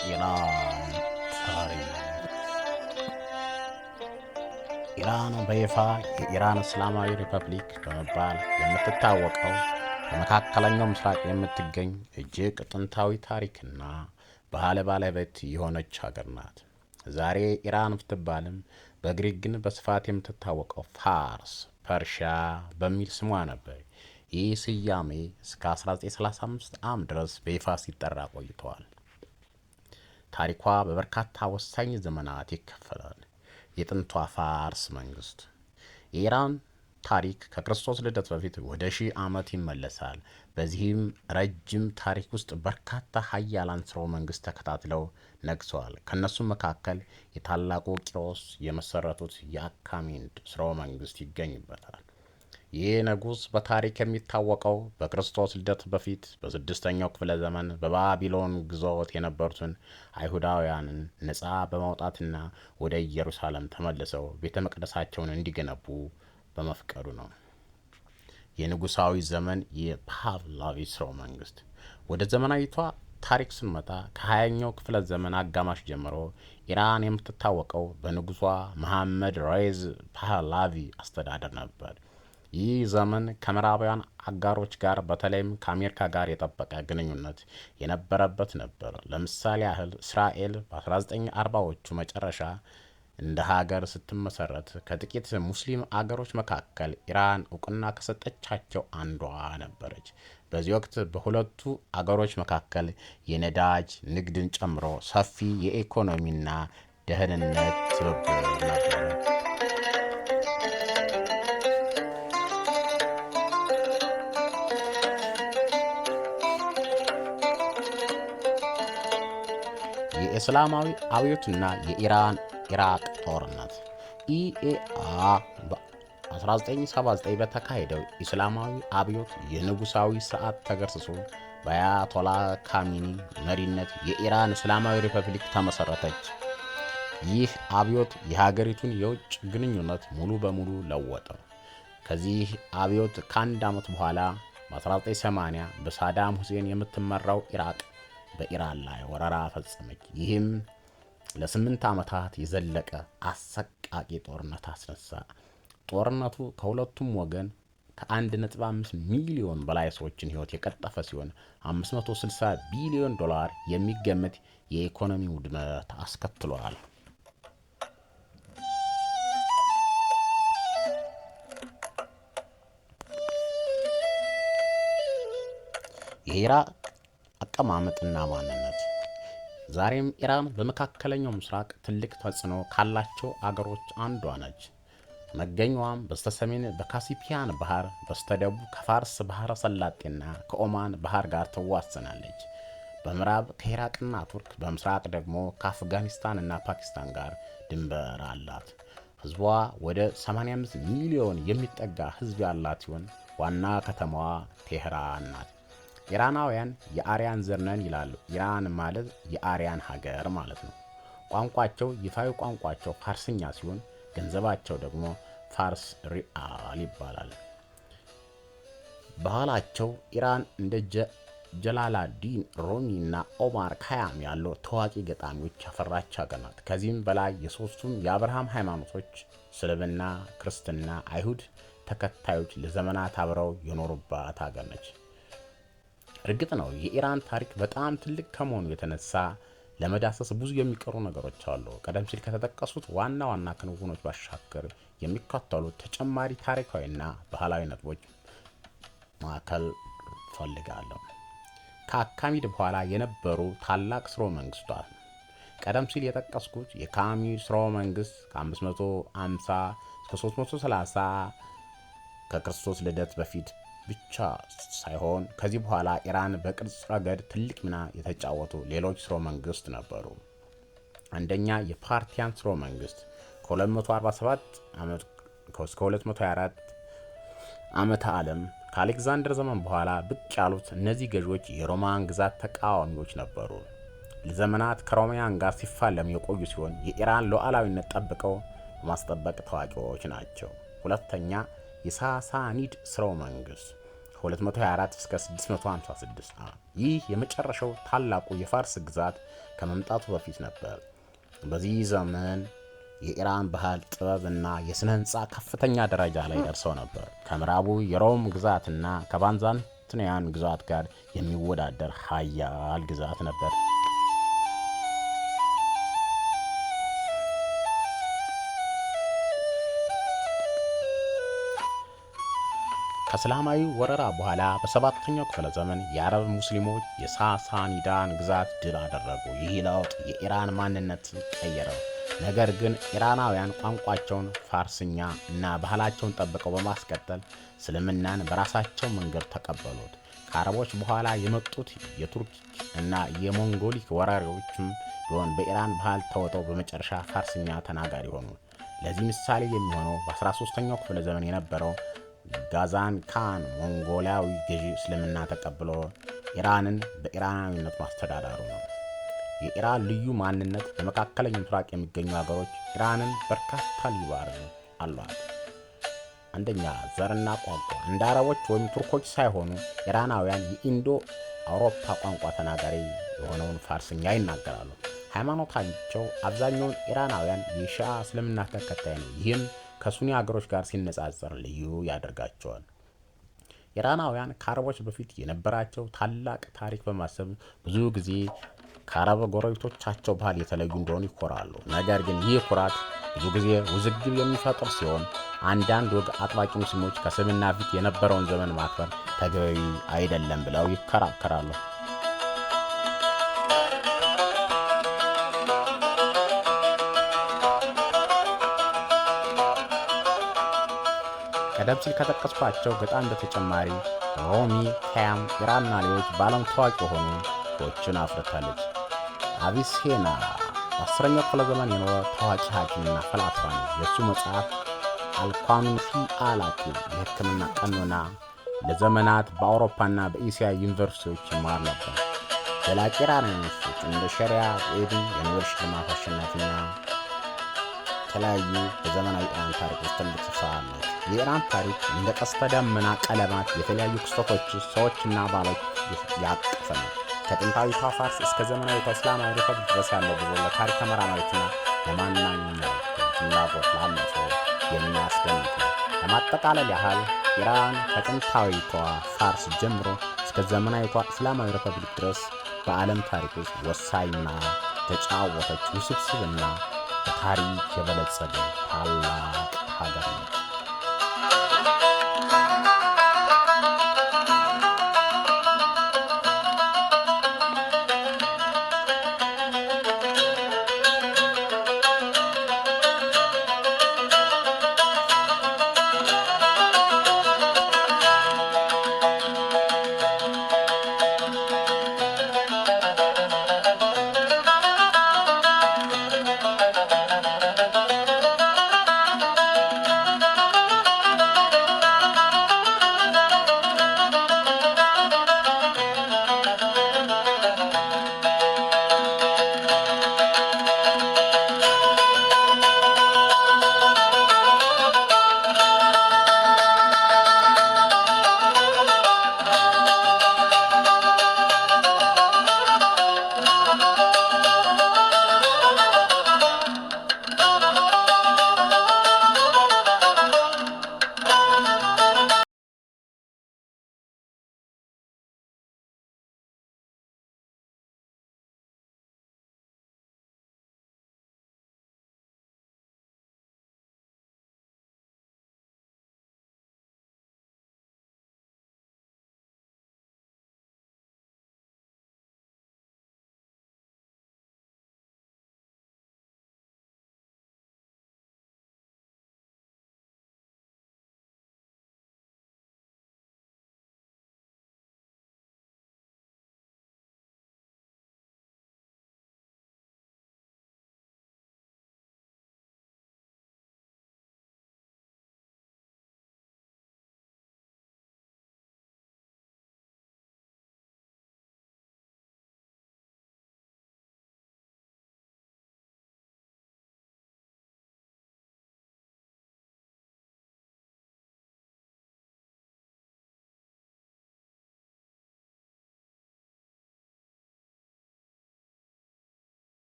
የኢራን ታሪክ። ኢራን በይፋ የኢራን እስላማዊ ሪፐብሊክ በመባል የምትታወቀው በመካከለኛው ምስራቅ የምትገኝ እጅግ ጥንታዊ ታሪክና ባህል ባለቤት የሆነች ሀገር ናት። ዛሬ ኢራን ብትባልም በግሪክ ግን በስፋት የምትታወቀው ፋርስ፣ ፐርሺያ በሚል ስሟ ነበር። ይህ ስያሜ እስከ 1935 ዓ.ም ድረስ በይፋ ሲጠራ ቆይተዋል። ታሪኳ በበርካታ ወሳኝ ዘመናት ይከፈላል። የጥንቷ ፋርስ መንግስት። የኢራን ታሪክ ከክርስቶስ ልደት በፊት ወደ 1000 ዓመት ይመለሳል። በዚህም ረጅም ታሪክ ውስጥ በርካታ ሀያላን ስርወ መንግስት ተከታትለው ነግሰዋል። ከነሱም መካከል የታላቁ ቂሮስ የመሰረቱት የአካሚንድ ስርወ መንግስት ይገኝበታል። ይህ ንጉስ በታሪክ የሚታወቀው በክርስቶስ ልደት በፊት በ6ኛው ክፍለ ዘመን በባቢሎን ግዛት የነበሩትን አይሁዳውያንን ነፃ በማውጣትና ወደ ኢየሩሳሌም ተመልሰው ቤተ መቅደሳቸውን እንዲገነቡ በመፍቀዱ ነው። የንጉሳዊ ዘመን የፓህላቪ ስርወ መንግስት። ወደ ዘመናዊቷ ታሪክ ስንመጣ ከ20ኛው ክፍለ ዘመን አጋማሽ ጀምሮ ኢራን የምትታወቀው በንጉሷ መሐመድ ሬዛ ፓህላቪ አስተዳደር ነበር። ይህ ዘመን ከምዕራባውያን አጋሮች ጋር በተለይም ከአሜሪካ ጋር የጠበቀ ግንኙነት የነበረበት ነበር። ለምሳሌ ያህል እስራኤል በ1940ዎቹ መጨረሻ እንደ ሀገር ስትመሰረት ከጥቂት ሙስሊም አገሮች መካከል ኢራን እውቅና ከሰጠቻቸው አንዷ ነበረች። በዚህ ወቅት በሁለቱ አገሮች መካከል የነዳጅ ንግድን ጨምሮ ሰፊ የኢኮኖሚና ደህንነት ትብብር ነበር። የእስላማዊ አብዮትና የኢራን ኢራቅ ጦርነት። ኢኤአ በ1979 በተካሄደው ኢስላማዊ አብዮት የንጉሳዊ ስርዓት ተገርስሶ በአያቶላ ካሚኒ መሪነት የኢራን እስላማዊ ሪፐብሊክ ተመሰረተች። ይህ አብዮት የሀገሪቱን የውጭ ግንኙነት ሙሉ በሙሉ ለወጠ። ከዚህ አብዮት ከአንድ ዓመት በኋላ በ1980 በሳዳም ሁሴን የምትመራው ኢራቅ በኢራን ላይ ወረራ ፈጸመች። ይህም ለ8 ዓመታት የዘለቀ አሰቃቂ ጦርነት አስነሳ። ጦርነቱ ከሁለቱም ወገን ከ1.5 ሚሊዮን በላይ ሰዎችን ሕይወት የቀጠፈ ሲሆን $560 ቢሊዮን የሚገመት የኢኮኖሚ ውድመት አስከትሏል። የኢራቅ አቀማመጥና ማንነት። ዛሬም ኢራን በመካከለኛው ምስራቅ ትልቅ ተጽዕኖ ካላቸው አገሮች አንዷ ነች። መገኛዋም በስተሰሜን በካስፒያን ባህር፣ በስተደቡብ ከፋርስ ባህረ ሰላጤና ከኦማን ባህር ጋር ትዋሰናለች። በምዕራብ ከኢራቅና ቱርክ፣ በምስራቅ ደግሞ ከአፍጋኒስታንና ፓኪስታን ጋር ድንበር አላት። ህዝቧ ወደ 85 ሚሊዮን የሚጠጋ ህዝብ ያላት ሲሆን ዋና ከተማዋ ቴህራን ናት። ኢራናውያን የአርያን ዘር ነን ይላሉ። ኢራን ማለት የአርያን ሀገር ማለት ነው። ቋንቋቸው ይፋዊ ቋንቋቸው ፋርስኛ ሲሆን ገንዘባቸው ደግሞ ፋርስ ሪአል ይባላል። ባህላቸው ኢራን እንደ ጀላላዲን ሩሚ እና ኦማር ካያም ያሉ ታዋቂ ገጣሚዎች ያፈራች ሀገር ናት። ከዚህም በላይ የሶስቱም የአብርሃም ሃይማኖቶች እስልምና፣ ክርስትና፣ አይሁድ ተከታዮች ለዘመናት አብረው የኖሩባት ሀገር ነች። እርግጥ ነው የኢራን ታሪክ በጣም ትልቅ ከመሆኑ የተነሳ ለመዳሰስ ብዙ የሚቀሩ ነገሮች አሉ። ቀደም ሲል ከተጠቀሱት ዋና ዋና ክንውኖች ባሻገር የሚከተሉት ተጨማሪ ታሪካዊና ባህላዊ ነጥቦች ማዕከል ፈልጋለሁ። ከአካሚድ በኋላ የነበሩ ታላቅ ስርወ መንግስታት። ቀደም ሲል የጠቀስኩት የካሚድ ስርወ መንግስት ከ550 እስከ 330 ከክርስቶስ ልደት በፊት ብቻ ሳይሆን ከዚህ በኋላ ኢራን በቅርጽ ረገድ ትልቅ ሚና የተጫወቱ ሌሎች ስርወ መንግስት ነበሩ። አንደኛ የፓርቲያን ስርወ መንግስት ከ247 ዓመት እስከ 224 ዓመተ ዓለም ከአሌክዛንደር ዘመን በኋላ ብቅ ያሉት እነዚህ ገዢዎች የሮማን ግዛት ተቃዋሚዎች ነበሩ። ለዘመናት ከሮማውያን ጋር ሲፋለሙ የቆዩ ሲሆን የኢራን ሉዓላዊነት ጠብቀው በማስጠበቅ ታዋቂዎች ናቸው። ሁለተኛ የሳሳኒድ ስርወ መንግስት ከ224 እስከ 656 ይህ የመጨረሻው ታላቁ የፋርስ ግዛት ከመምጣቱ በፊት ነበር። በዚህ ዘመን የኢራን ባህል ጥበብና የሥነ ሕንፃ ከፍተኛ ደረጃ ላይ ደርሰው ነበር። ከምዕራቡ የሮም ግዛትና ከባይዛንቲን ግዛት ጋር የሚወዳደር ኃያል ግዛት ነበር። ከእስላማዊ ወረራ በኋላ በ7ኛው ክፍለ ዘመን የአረብ ሙስሊሞች የሳሳኒዳን ግዛት ድል አደረጉ። ይህ ለውጥ የኢራን ማንነት ቀየረው። ነገር ግን ኢራናውያን ቋንቋቸውን ፋርስኛ እና ባህላቸውን ጠብቀው በማስቀጠል እስልምናን በራሳቸው መንገድ ተቀበሉት። ከአረቦች በኋላ የመጡት የቱርክ እና የሞንጎሊክ ወራሪዎችም ቢሆን በኢራን ባህል ተውጠው በመጨረሻ ፋርስኛ ተናጋሪ ሆኑ። ለዚህ ምሳሌ የሚሆነው በ13ኛው ክፍለ ዘመን የነበረው ጋዛን ካን ሞንጎላዊ ገዢ እስልምና ተቀብሎ ኢራንን በኢራናዊነት ማስተዳደሩ ነው። የኢራን ልዩ ማንነት በመካከለኛው ምስራቅ የሚገኙ ሀገሮች ኢራንን በርካታ ልዩ አሏት። አንደኛ፣ ዘርና ቋንቋ። እንደ አረቦች ወይም ቱርኮች ሳይሆኑ ኢራናውያን የኢንዶ አውሮፓ ቋንቋ ተናጋሪ የሆነውን ፋርስኛ ይናገራሉ። ሃይማኖታቸው አብዛኛውን ኢራናውያን የሺዓ እስልምና ተከታይ ነው። ይህም ከሱኒ ሀገሮች ጋር ሲነጻጸር ልዩ ያደርጋቸዋል። ኢራናውያን ከአረቦች በፊት የነበራቸው ታላቅ ታሪክ በማሰብ ብዙ ጊዜ ከአረብ ጎረቤቶቻቸው ባህል የተለዩ እንደሆኑ ይኮራሉ። ነገር ግን ይህ ኩራት ብዙ ጊዜ ውዝግብ የሚፈጥር ሲሆን አንዳንድ ወግ አጥባቂ ሙስሊሞች ከእስልምና ፊት የነበረውን ዘመን ማክበር ተገቢ አይደለም ብለው ይከራከራሉ። ቀደም ሲል ከጠቀስኳቸው በጣም በተጨማሪ ሮሚ፣ ኸያም፣ ኢራንና ሌሎች በዓለም ታዋቂ የሆኑ ሰዎችን አፍርታለች። አቪሴና በ10ኛው ክፍለ ዘመን የኖረ ታዋቂ ሐኪምና ፈላስፋ ነው። የእሱ መጽሐፍ አልቃኑን ፊ አልአቂል የሕክምና ቀኖና ለዘመናት በአውሮፓና በእስያ ዩኒቨርሲቲዎች ይማር ነበር። ዘላቂ ኢራናዊ መፍትሄዎች እንደ ሸሪዓ፣ የኢድን የኖቤል ሽልማት አሸናፊና የተለያዩ በዘመናዊ ኢራን ታሪክ ውስጥ ትልቅ ስፍራ አላቸው። የኢራን ታሪክ እንደ ቀስተ ደመና ቀለማት የተለያዩ ክስተቶች፣ ሰዎችና ባህሎች ያቀፈ ነው። ከጥንታዊቷ ፋርስ እስከ ዘመናዊቷ እስላማዊ ሪፐብሊክ ድረስ ያለው ጉዞ ለታሪክ ተመራማሪዎችና ለማንኛውም ፍላጎት ላለው ሰው የሚያስደንቅ ነው። ለማጠቃለል ያህል ኢራን ከጥንታዊቷ ፋርስ ጀምሮ እስከ ዘመናዊቷ እስላማዊ ሪፐብሊክ ድረስ በዓለም ታሪክ ውስጥ ወሳኝና ተጫወተች ውስብስብና በታሪክ የበለጸገ ታላቅ ሀገር ነች።